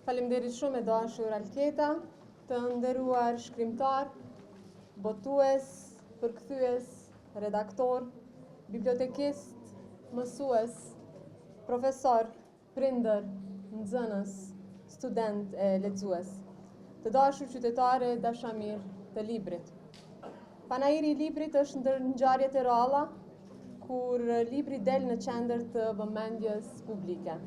Faleminderit shumë e dashur Alketa, të nderuar shkrimtar, botues, përkthyes, redaktor, bibliotekist, mësues, profesor, prindër, nxënës, student e lexues, të dashur qytetare, dashamir të librit. Panairi i librit është ndër ngjarjet e ralla kur libri del në qendër të vëmendjes publike.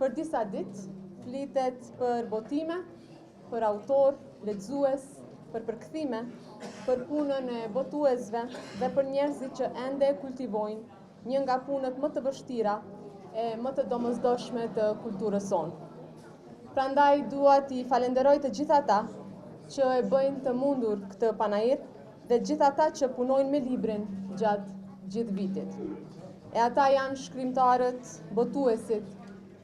Për disa ditë flitet për botime, për autor, lexues, për përkthime, për punën e botuesve dhe për njerëzit që ende kultivojnë një nga punët më të vështira e më të domosdoshme të kulturës sonë. Prandaj dua t'i falenderoj të gjithë ata që e bëjnë të mundur këtë panair dhe gjithë ata që punojnë me librin gjatë gjithë vitit. E ata janë shkrimtarët, botuesit,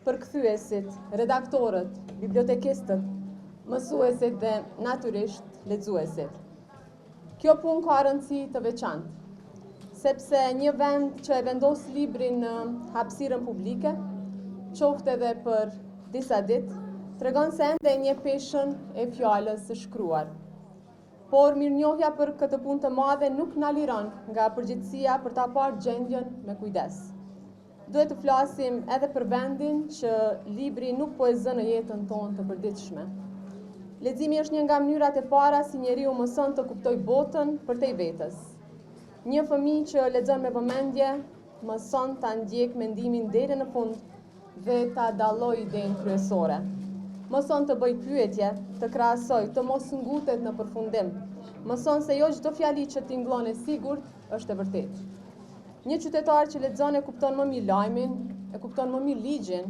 përkthyesit, redaktorët, bibliotekistët, mësuesit dhe natyrisht lexuesit. Kjo punë ka rëndësi të veçantë, sepse një vend që e vendos librin në hapësirën publike, qoftë edhe për disa ditë, tregon se ende e njeh peshën e fjalës së shkruar. Por mirënjohja për këtë punë të madhe nuk na liron nga përgjegjësia për ta parë gjendjen me kujdes. Duhet të flasim edhe për vendin që libri nuk po e zë në jetën tonë të përditshme. Leximi është një nga mënyrat e para si njeriu mëson të kuptojë botën përtej vetes. Një fëmijë që lexon me vëmendje mëson ta ndjek mendimin deri në fund dhe ta dallojë idenë kryesore. Mëson të bëj pyetje, të krahasoj, të mos ngutet në përfundim. Mëson se jo çdo fjali që tingëllon e sigurt është e vërtetë. Një qytetar që lexon e kupton më mirë lajmin, e kupton më mirë ligjin,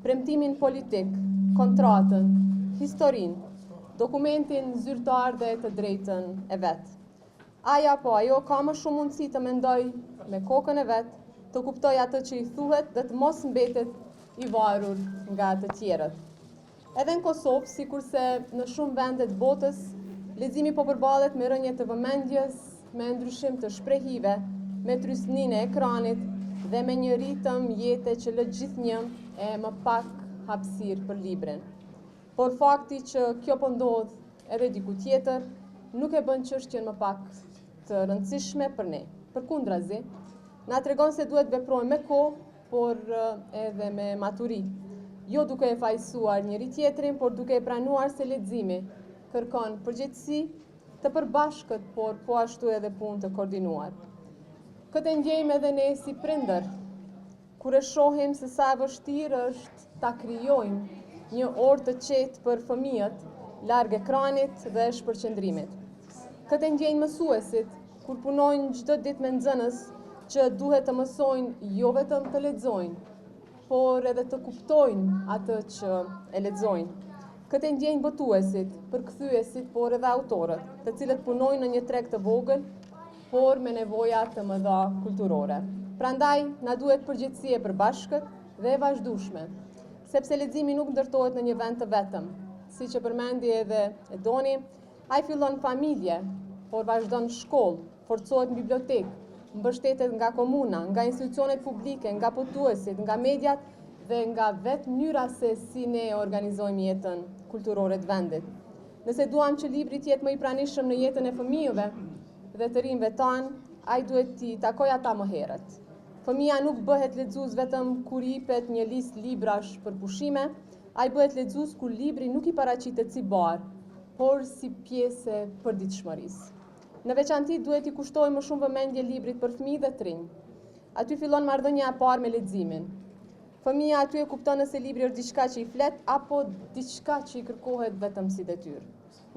premtimin politik, kontratën, historinë, dokumentin zyrtar dhe të drejtën e vet. Ai apo ajo ka më shumë mundësi të mendojë me kokën e vet, të kuptojë atë që i thuhet dhe të mos mbetet i varur nga të tjerët. Edhe në Kosovë, sikurse në shumë vende të botës, leximi po përballet me rënje të vëmendjes, me ndryshim të shprehive, me trysninë e ekranit dhe me një ritëm jete që lë gjithnjë e më pak hapësirë për librin. Por fakti që kjo po ndodh edhe diku tjetër, nuk e bën çështjen më pak të rëndësishme për ne. Përkundrazi, na tregon se duhet veprojmë me kohë, por edhe me maturi. Jo duke e fajsuar njëri tjetrin, por duke e pranuar se leximi kërkon përgjegjësi të përbashkët, por po ashtu edhe punë të koordinuar. Këtë ndjejmë edhe ne si prindër, kur e shohim se sa e vështirë është ta krijojmë një orë të qetë për fëmijët, larg ekranit dhe shpërqendrimit. Këtë ndjejnë mësuesit, kur punojnë çdo ditë me nxënës që duhet të mësojnë jo vetëm të lexojnë, por edhe të kuptojnë atë që e lexojnë. Këtë ndjejnë botuesit, përkthyesit, por edhe autorët, të cilët punojnë në një treg të vogël, por me nevoja të mëdha kulturore. Prandaj, na duhet përgjegjësi e përbashkët dhe e vazhdueshme, sepse leximi nuk ndërtohet në një vend të vetëm. Siç e përmendi edhe Edoni, ai fillon familje, por vazhdon në shkollë, forcohet në bibliotekë, mbështetet nga komuna, nga institucionet publike, nga botuesit, nga mediat dhe nga vetë mënyra se si ne organizojmë jetën kulturore të vendit. Nëse duam që libri të jetë më i pranishëm në jetën e fëmijëve dhe të rinjve tanë, ai duhet t'i takojë ata më herët. Fëmia nuk bëhet lexues vetëm kur i jepet një listë librash për pushime, ai bëhet lexues kur libri nuk i paraqitet si barë, por si pjesë e përditshmërisë. Në veçanti duhet i kushtojë më shumë vëmendje librit për fëmijë dhe të rinj. Aty fillon marrëdhënia e parë me leximin. Fëmia aty e kupton nëse libri është diçka që i flet apo diçka që i kërkohet vetëm si detyrë.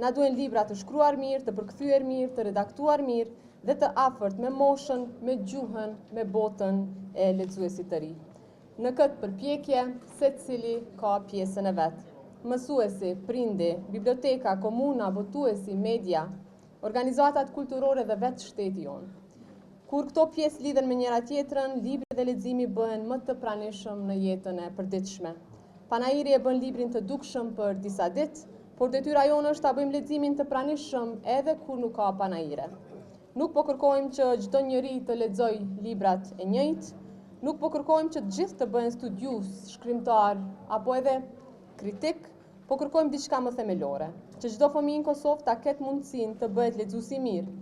Na duhen libra të shkruar mirë, të përkthyer mirë, të redaktuar mirë dhe të afërt me moshën, me gjuhën, me botën e lexuesit të ri. Në këtë përpjekje, secili ka pjesën e vet. Mësuesi, prindi, biblioteka, komuna, botuesi, media, organizatat kulturore dhe vetë shteti jonë. Kur këto pjesë lidhen me njëra tjetrën, libri dhe leximi bëhen më të pranishëm në jetën e përditshme. Panairi e bën librin të dukshëm për disa ditë, por detyra jonë është ta bëjmë leximin të pranishëm edhe kur nuk ka panaire. Nuk po kërkojmë që çdo njeri të lexojë librat e njëjtë, nuk po kërkojmë që të gjithë të bëhen studius, shkrimtar, apo edhe kritik, po kërkojmë diçka më themelore, që çdo fëmijë në Kosovë ta ketë mundësinë të bëhet lexues i mirë,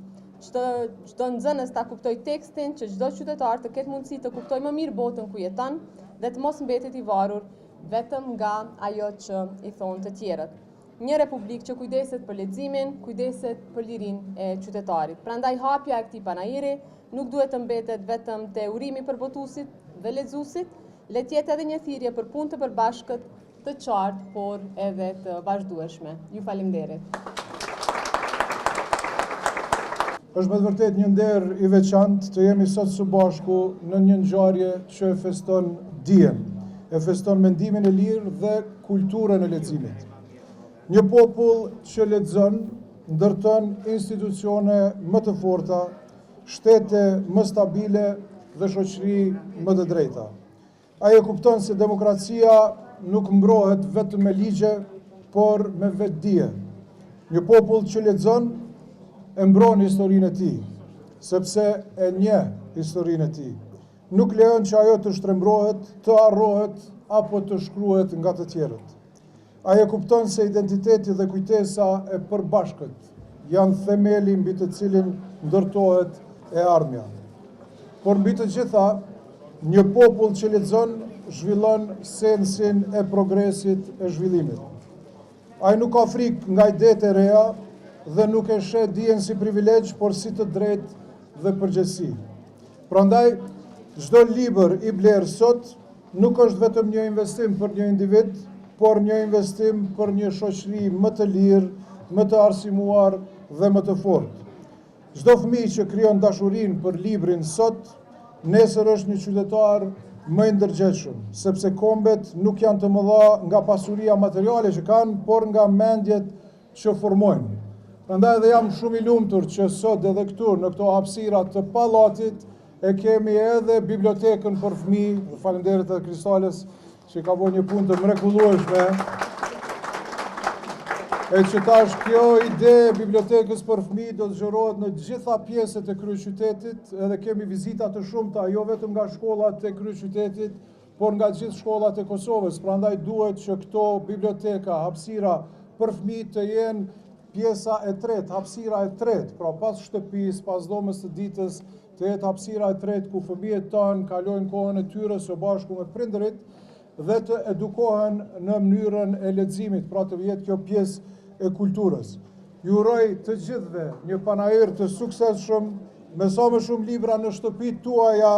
çdo nxënës ta kuptoj tekstin, që çdo qytetar të ketë mundësi të kuptoj më mirë botën ku jeton dhe të mos mbetet i varur vetëm nga ajo që i thonë të tjerët. Një republikë që kujdeset për leximin, kujdeset për lirinë e qytetarit. Prandaj hapja e këtij panajiri nuk duhet të mbetet vetëm te urimi për botuesit dhe lexuesit, le të jetë edhe një thirrje për punë të përbashkët, të qartë, por edhe të vazhdueshme. Ju falenderoj. Është me të vërtet një nder i veçantë të jemi sot së bashku në një ngjarje që e feston dijen, e feston mendimin e lirë dhe kulturën e leximit. Një popull që lexon ndërton institucione më të forta, shtete më stabile dhe shoqëri më të drejta. Ai e kupton se demokracia nuk mbrohet vetëm me ligje, por me vetdije. Një popull që lexon e mbron historinë e tij, sepse e njeh historinë e tij. Nuk lejon që ajo të shtrembrohet, të harrohet apo të shkruhet nga të tjerët. Ai e kupton se identiteti dhe kujtesa e përbashkët janë themeli mbi të cilin ndërtohet e ardhmja. Por mbi të gjitha, një popull që lexon zhvillon sensin e progresit e zhvillimit. Ai nuk ka frikë nga idetë e reja dhe nuk e sheh dijen si privilegj, por si të drejtë dhe përgjegjësi. Prandaj, çdo libër i bler sot nuk është vetëm një investim për një individ, por një investim për një shoqëri më të lirë, më të arsimuar dhe më të fortë. Çdo fëmijë që krijon dashurinë për librin sot, nesër është një qytetar më i ndërgjegjshëm, sepse kombet nuk janë të mëdha nga pasuria materiale që kanë, por nga mendjet që formojnë. Prandaj edhe jam shumë i lumtur që sot edhe këtu në këto hapësira të pallatit e kemi edhe bibliotekën për fëmijë, dhe faleminderit edhe Kristales që ka bërë një punë të mrekullueshme. E që tash kjo ide e bibliotekës për fëmijë do të zgjerohet në gjitha pjesët e kryeqytetit, edhe kemi vizita të shumta, jo vetëm nga shkollat e kryeqytetit, por nga gjithë shkollat e Kosovës. Prandaj duhet që këto biblioteka, hapësira për fëmijë të jenë pjesa e tretë, hapësira e tretë, pra pas shtëpisë, pas dhomës së ditës, të jetë hapësira e tretë ku fëmijët tanë kalojnë kohën e tyre së bashku me prindërit dhe të edukohen në mënyrën e leximit, pra të jetë kjo pjesë e kulturës. Ju uroj të gjithëve një panajir të suksesshëm, me sa më shumë libra në shtëpitë tuaja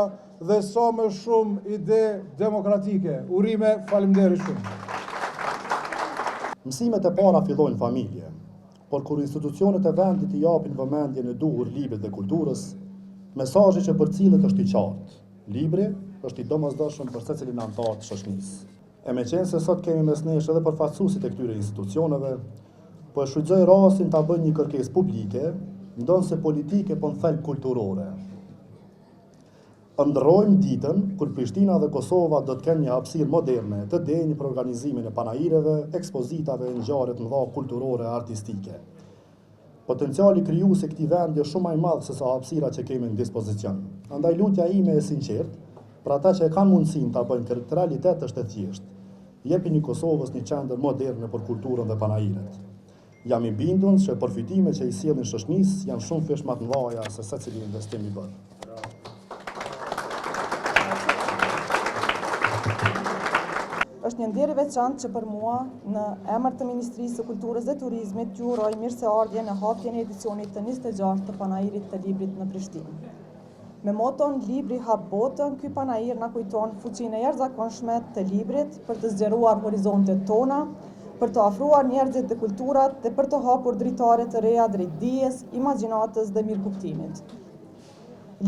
dhe sa më shumë ide demokratike. Urime, faleminderit shumë. Mësimet e para fillojnë familje, por kur institucionet e vendit i japin vëmendjen e duhur librit dhe kulturës, mesazhi që përcillet është i qartë. Libri është i domosdoshëm për secilin antar të shoqërisë. E meqense sot kemi mes nesh edhe përfaqësuesit e këtyre institucioneve, po e shfrytëzoj rastin ta bëj një kërkesë publike, ndonse politike, po në thelb kulturore. Ndërrojmë ditën kur Prishtina dhe Kosova do të kenë një hapësirë moderne të denjë për organizimin e panajireve, ekspozitave e ngjarjeve të mëdha kulturore e artistike. Potenciali krijues i këtij vendi është shumë më i madh se sa hapësirat që kemi në dispozicion. Andaj lutja ime e sinqertë për ata që e kanë mundësinë ta bëjnë këtë realitet është e thjeshtë. Jepini Kosovës një qendër moderne për kulturën dhe panajiret. Jam i bindur që përfitimet që i sjellin shoqërisë janë shumë fish më të mëdha se secili investim i bërë. Është një nder i veçantë që për mua, në emër të Ministrisë së Kulturës dhe Turizmit, ju uroj mirëseardhje në hapjen e edicionit të 26 të panajirit të librit në Prishtinë. Me moton Libri hap botën, ky panajir na kujton fuqinë e jashtëzakonshme të librit për të zgjeruar horizontet tona, për të afruar njerëzit dhe kulturat dhe për të hapur dritare të reja drejt dijes, imagjinatës dhe mirëkuptimit.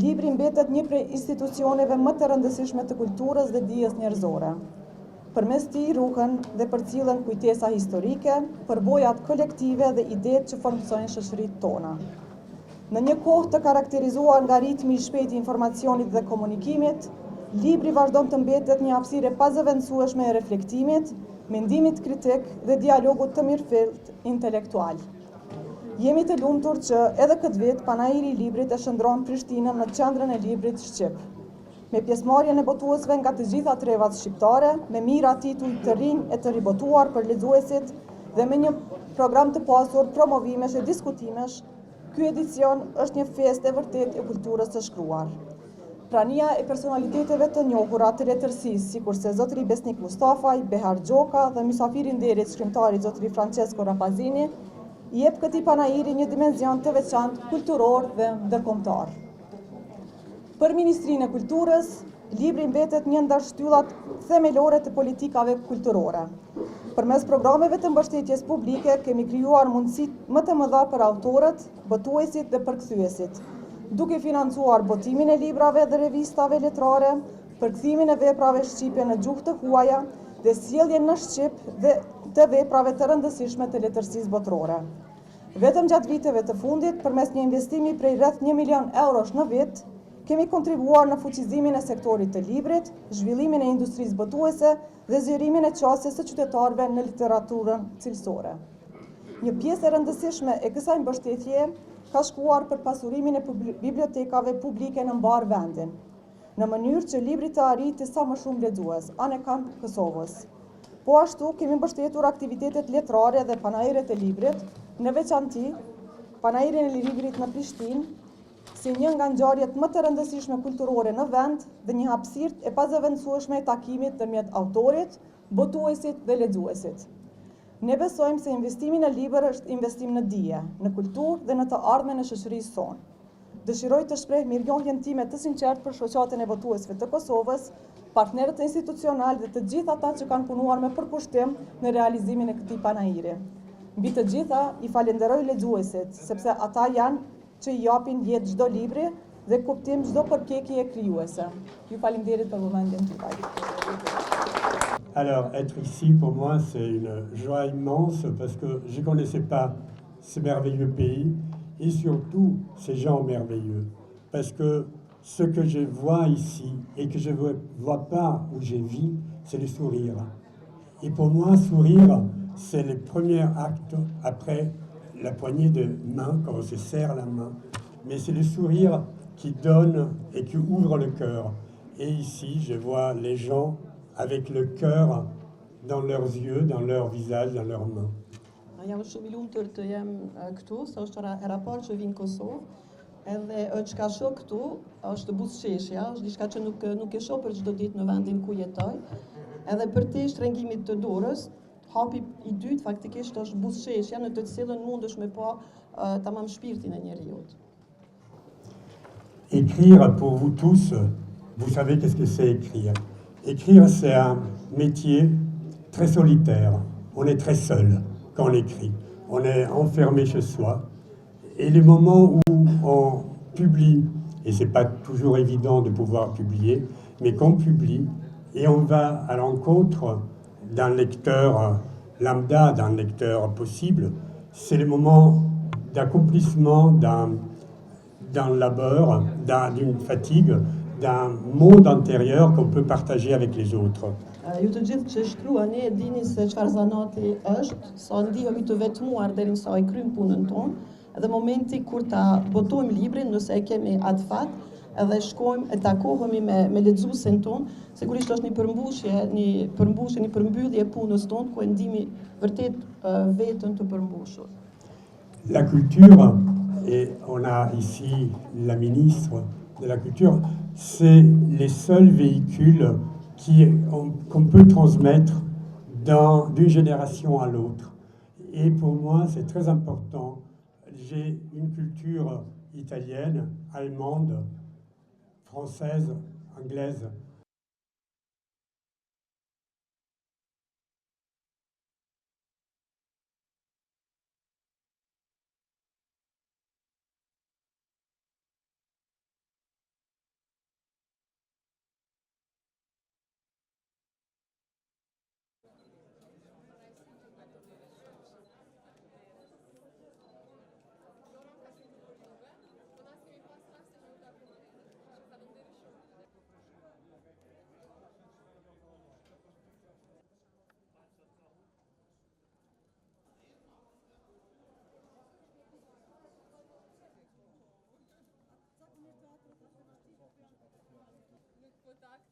Libri mbetet një prej institucioneve më të rëndësishme të kulturës dhe dijes njerëzore. Përmes tij ruhen dhe përcillen kujtesa historike, përbojat kolektive dhe idetë që formsojnë shoqëritë tona. Në një kohë të karakterizuar nga ritmi i shpejtë i informacionit dhe komunikimit, libri vazhdon të mbetet një hapësirë e pazëvendësueshme e reflektimit, mendimit kritik dhe dialogut të mirëfillt intelektual. Jemi të lumtur që edhe këtë vit panajiri i librit e shndron Prishtinën në qendrën e librit shqip. me pjesëmarrjen e botuesve nga të gjitha trevat shqiptare, me mira titull të rinj e të ribotuar për lexuesit dhe me një program të pasur promovimesh e diskutimesh, ky edicion është një festë e vërtet e kulturës së shkruar. Prania e personaliteteve të njohura të letërsisë, sikurse zotëri Besnik Mustafaj, Behar Gjoka dhe mysafiri nderit shkrimtari zotëri Francesco Rapazini, i jep këtij panairi një dimension të veçantë kulturor dhe ndërkombëtar. Për Ministrinë e Kulturës, libri mbetet një ndër shtyllat themelore të politikave kulturore. Përmes programeve të mbështetjes publike kemi krijuar mundësitë më të mëdha për autorët, botuesit dhe përkthyesit, duke financuar botimin e librave dhe revistave letrare, përkthimin e veprave shqipe në gjuhë të huaja dhe sjelljen në shqip dhe të veprave të rëndësishme të letërsisë botërore. Vetëm gjatë viteve të fundit, përmes një investimi prej rreth 1 milion eurosh në vit, kemi kontribuar në fuqizimin e sektorit të librit, zhvillimin e industrisë botuese dhe zgjerimin e qasjes së qytetarëve në literaturën cilësore. Një pjesë e rëndësishme e kësaj mbështetje ka shkuar për pasurimin e bibliotekave publike në mbar vendin, në mënyrë që libri të arrijë sa më shumë lexues, anë kamp Kosovës. Po ashtu kemi mbështetur aktivitetet letrare dhe panairet e librit, në veçanti panairin e librit në Prishtinë, si një nga ngjarjet më të rëndësishme kulturore në vend dhe një hapësirë e pazëvendësueshme e takimit ndërmjet autorit, botuesit dhe lexuesit. Ne besojmë se investimi në libër është investim në dije, në kulturë dhe në të ardhmen e shoqërisë sonë. Dëshiroj të shpreh mirënjohjen time të sinqertë për shoqatën e botuesve të Kosovës, partnerët institucional dhe të gjithë ata që kanë punuar me përkushtim në realizimin e këtij panairi. Mbi të gjitha, i falenderoj lexuesit, sepse ata janë që i japin jetë çdo libri dhe kuptim çdo përpjekje krijuese. Ju falenderit për vëmendjen tuaj. Alors, être ici, pour moi, c'est une joie immense parce que je ne connaissais pas ce merveilleux pays et surtout ces gens merveilleux. Parce que ce que je vois ici et que je ne vois pas où je vis, c'est le sourire. Et pour moi, sourire, c'est le premier acte après la poignée de main, quand on se serre la main. Mais c'est le sourire qui donne et qui ouvre le cœur. Et ici, je vois les gens avec le cœur dans leurs yeux, dans leur visage, dans leurs mains. Jam shumë i lumtur të jem këtu, se është era parë që vin në Kosovë, edhe çka shoh këtu është buzëqeshja, është diçka që nuk e shoh për çdo ditë në vendin ku jetoj. Edhe për te shtrëngimit të dorës, hapi i dytë faktikisht është buzëqeshja në të cilën mundesh me pa tamam shpirtin e njeriu. Écrire, pour vous tous, vous savez qu'est-ce que c'est écrire. Écrire, c'est un métier très solitaire. On est très seul quand on écrit. On est enfermé chez soi. Et les moments où on publie, et c'est pas toujours évident de pouvoir publier, mais qu'on publie et on va à l'encontre d'un lecteur lambda, d'un lecteur possible, c'est le moment d'accomplissement d'un labeur, d'une fatigue, d'un monde intérieur qu'on peut partager avec les autres. Ju të gjithë që shkruani e dini se çfarë zanati është, sa ndihemi të vetmuar deri sa e kryjm punën tonë, edhe momenti kur ta botojmë librin, nëse e kemi atë fat, edhe shkojmë e takohemi me lexuesin tonë, sigurisht është një përmbyllje e punës tonë, ku e ndihmi vërtet veten të përmbushur. La culture, et on a ici la ministre de la Culture, c'est les seuls véhicules qu'on peut transmettre d'une génération à l'autre. Et pour moi, c'est très important. J'ai une culture italienne, allemande, française, anglaise. kontakt